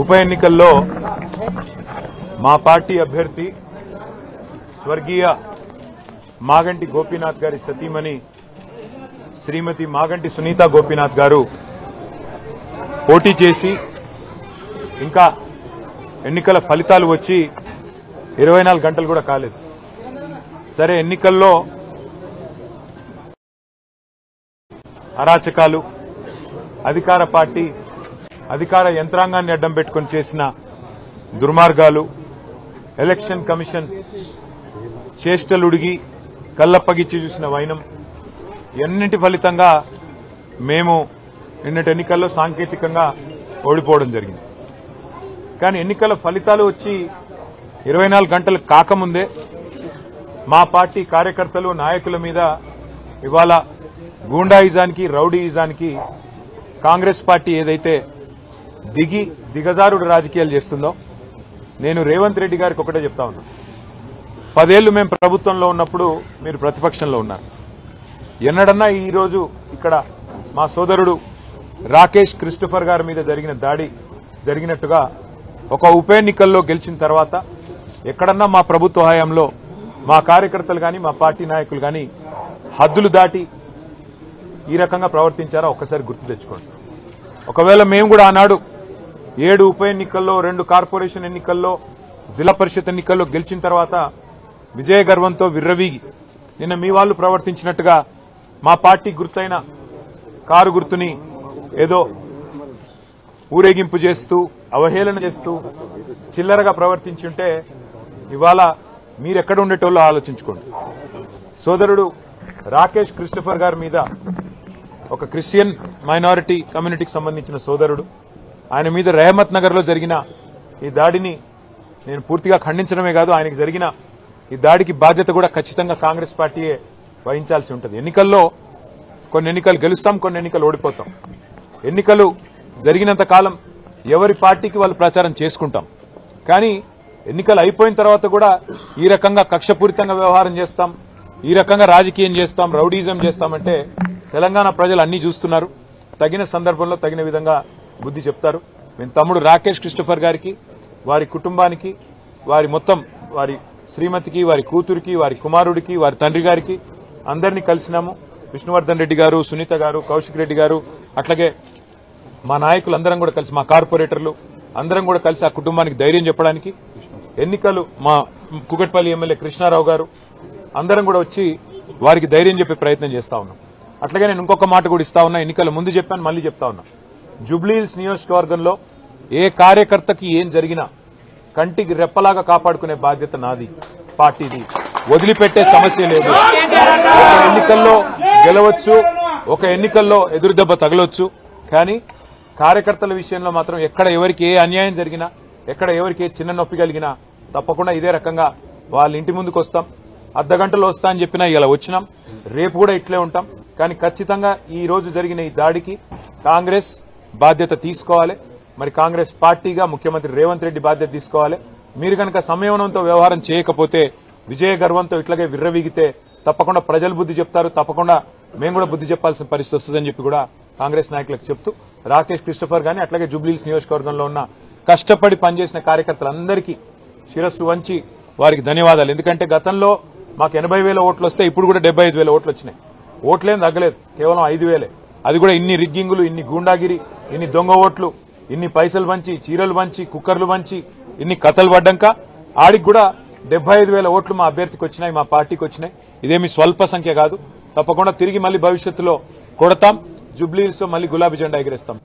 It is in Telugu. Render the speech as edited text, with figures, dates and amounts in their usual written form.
ఉప ఎన్నికల్లో మా పార్టీ అభ్యర్థి స్వర్గీయ మాగంటి గోపీనాథ్ గారి సతీమణి శ్రీమతి మాగంటి సునీత గోపీనాథ్ గారు పోటీ చేసి ఇంకా ఎన్నికల ఫలితాలు వచ్చి 24 గంటలు కూడా కాలేదు. సరే, ఎన్నికల్లో అరాచకాలు, అధికార పార్టీ అధికార యంత్రాంగాన్ని అడ్డం పెట్టుకుని చేసిన దుర్మార్గాలు, ఎలక్షన్ కమిషన్ చేష్టలుడిగి కళ్లప్పగిచ్చి చూసిన వైనం, ఎన్నింటి ఫలితంగా మేము నిన్నటి ఎన్నికల్లో సాంకేతికంగా ఓడిపోవడం జరిగింది. కానీ ఎన్నికల ఫలితాలు వచ్చి 24 గంటలు కాకముందే మా పార్టీ కార్యకర్తలు, నాయకుల మీద ఇవాళ గూండాయిజానికి, రౌడీయిజానికి కాంగ్రెస్ పార్టీ ఏదైతే దిగజారుడు రాజకీయాలు చేస్తుందో, నేను రేవంత్ రెడ్డి గారికి ఒకటే చెప్తా ఉన్నా. 10 ఏళ్లు మేము ప్రభుత్వంలో ఉన్నప్పుడు మీరు ప్రతిపక్షంలో ఉన్నారు. ఎన్నడన్నా ఈరోజు ఇక్కడ మా సోదరుడు రాకేష్ క్రిస్టోఫర్ గారి మీద జరిగిన దాడి జరిగినట్టుగా ఒక ఉప ఎన్నికల్లో గెలిచిన తర్వాత ఎక్కడన్నా మా ప్రభుత్వ హయాంలో మా కార్యకర్తలు కానీ, మా పార్టీ నాయకులు కానీ హద్దులు దాటి ఈ రకంగా ప్రవర్తించారా ఒక్కసారి గుర్తు తెచ్చుకోండి. ఒకవేళ మేము కూడా ఆనాడు 7 ఉప ఎన్నికల్లో, 2 కార్పొరేషన్ ఎన్నికల్లో, జిల్లా పరిషత్ ఎన్నికల్లో గెలిచిన తర్వాత విజయ గర్వంతో విర్రవీగి నిన్న మీ వాళ్ళు ప్రవర్తించినట్టుగా మా పార్టీ గుర్తైన కారు గుర్తుని ఏదో ఊరేగింపు చేస్తూ, అవహేళన చేస్తూ చిల్లరగా ప్రవర్తించుంటే ఇవాళ మీరెక్కడ ఉండేటోళ్ళో ఆలోచించుకోండి. సోదరుడు రాకేష్ క్రిస్టోఫర్ గారి మీద, ఒక క్రిస్టియన్ మైనారిటీ కమ్యూనిటీకి సంబంధించిన సోదరుడు, ఆయన మీద రెహమత్ నగర్ లో జరిగిన ఈ దాడిని నేను పూర్తిగా ఖండించడమే కాదు, ఆయనకు జరిగిన ఈ దాడికి బాధ్యత కూడా ఖచ్చితంగా కాంగ్రెస్ పార్టీయే వహించాల్సి ఉంటుంది. ఎన్నికల్లో కొన్ని ఎన్నికలు గెలుస్తాం, కొన్ని ఎన్నికలు ఓడిపోతాం. ఎన్నికలు జరిగినంత కాలం ఎవరి పార్టీకి వాళ్ళు ప్రచారం చేసుకుంటాం. కానీ ఎన్నికలు అయిపోయిన తర్వాత కూడా ఈ రకంగా కక్షపూరితంగా వ్యవహారం చేస్తాం, ఈ రకంగా రాజకీయం చేస్తాం, రౌడీజం చేస్తామంటే తెలంగాణ ప్రజలు అన్ని చూస్తున్నారు. తగిన సందర్భంలో తగిన విధంగా బుద్ధి చెప్తారు. మేము తమ్ముడు రాకేష్ క్రిస్టోఫర్ గారికి, వారి కుటుంబానికి, వారి శ్రీమతికి, వారి కూతురికి, వారి కుమారుడికి, వారి తండ్రి గారికి అందరినీ కలిసినాము. విష్ణువర్ధన్ రెడ్డి గారు, సునీత గారు, కౌశిక్ రెడ్డి గారు, అట్లాగే మా నాయకులు అందరం కూడా కలిసి, మా కార్పొరేటర్లు అందరం కూడా కలిసి ఆ కుటుంబానికి ధైర్యం చెప్పడానికి, ఎన్నికలు మా కుకట్పల్లి ఎమ్మెల్యే కృష్ణారావు గారు అందరం కూడా వచ్చి వారికి ధైర్యం చెప్పే ప్రయత్నం చేస్తా ఉన్నాం. అట్లాగే నేను ఇంకొక మాట కూడా ఇస్తా ఉన్నా, ఎన్నికల ముందు చెప్పాను, మళ్లీ చెప్తా ఉన్నా. జూబ్లీహిల్స్ నియోజకవర్గంలో ఏ కార్యకర్తకి ఏం జరిగినా కంటికి రెప్పలాగా కాపాడుకునే బాధ్యత నాది, పార్టీది. వదిలిపెట్టే సమస్య లేదు. ఒక ఎన్నికల్లో గెలవచ్చు, ఒక ఎన్నికల్లో ఎదురుదెబ్బ తగలొచ్చు, కానీ కార్యకర్తల విషయంలో మాత్రం ఎక్కడ ఎవరికి ఏ అన్యాయం జరిగినా, ఎక్కడ ఎవరికి ఏ చిన్న నొప్పి కలిగినా తప్పకుండా ఇదే రకంగా వాళ్ళ ఇంటి ముందుకు వస్తాం. అర్ధగంటలో వస్తా అని చెప్పినా ఇలా వచ్చినాం, రేపు కూడా ఇట్లే ఉంటాం. కానీ ఖచ్చితంగా ఈ రోజు జరిగిన ఈ దాడికి కాంగ్రెస్ బాధ్యత తీసుకోవాలి. మరి కాంగ్రెస్ పార్టీగా ముఖ్యమంత్రి రేవంత్ రెడ్డి బాధ్యత తీసుకోవాలి. మీరు కనుక సంయమనంతో వ్యవహారం చేయకపోతే, విజయ గర్వంతో ఇట్లాగే విర్రవీగితే తప్పకుండా ప్రజలు బుద్ధి చెప్తారు, తప్పకుండా మేము కూడా బుద్ధి చెప్పాల్సిన పరిస్థితి వస్తుందని చెప్పి కూడా కాంగ్రెస్ నాయకులకు చెప్తూ, రాకేష్ క్రిస్టోఫర్ గాని అట్లాగే జూబ్లీహిల్స్ నియోజకవర్గంలో ఉన్న కష్టపడి పనిచేసిన కార్యకర్తలందరికీ శిరస్సు వంచి వారికి ధన్యవాదాలు. ఎందుకంటే గతంలో మాకు 80,000 ఓట్లు వస్తే ఇప్పుడు కూడా 75,000 ఓట్లు వచ్చినాయి. ఓట్లేం తగ్గలేదు, కేవలం 5,000. అది కూడా ఇన్ని రిగ్గింగులు, ఇన్ని గూండాగిరి, ఇన్ని దొంగ ఓట్లు, ఇన్ని పైసలు వంచి, చీరలు వంచి, కుక్కర్లు వంచి, ఇన్ని కథలు పడ్డాక ఆడికి కూడా 75,000 ఓట్లు మా అభ్యర్థికి వచ్చినాయి, మా పార్టీకి వచ్చినాయి. ఇదేమి స్వల్ప సంఖ్య కాదు. తప్పకుండా తిరిగి మళ్లీ భవిష్యత్తులో కొడతాం, జూబ్లీహిల్స్ లో మళ్లీ గులాబీ జెండా ఎగిరేస్తాం.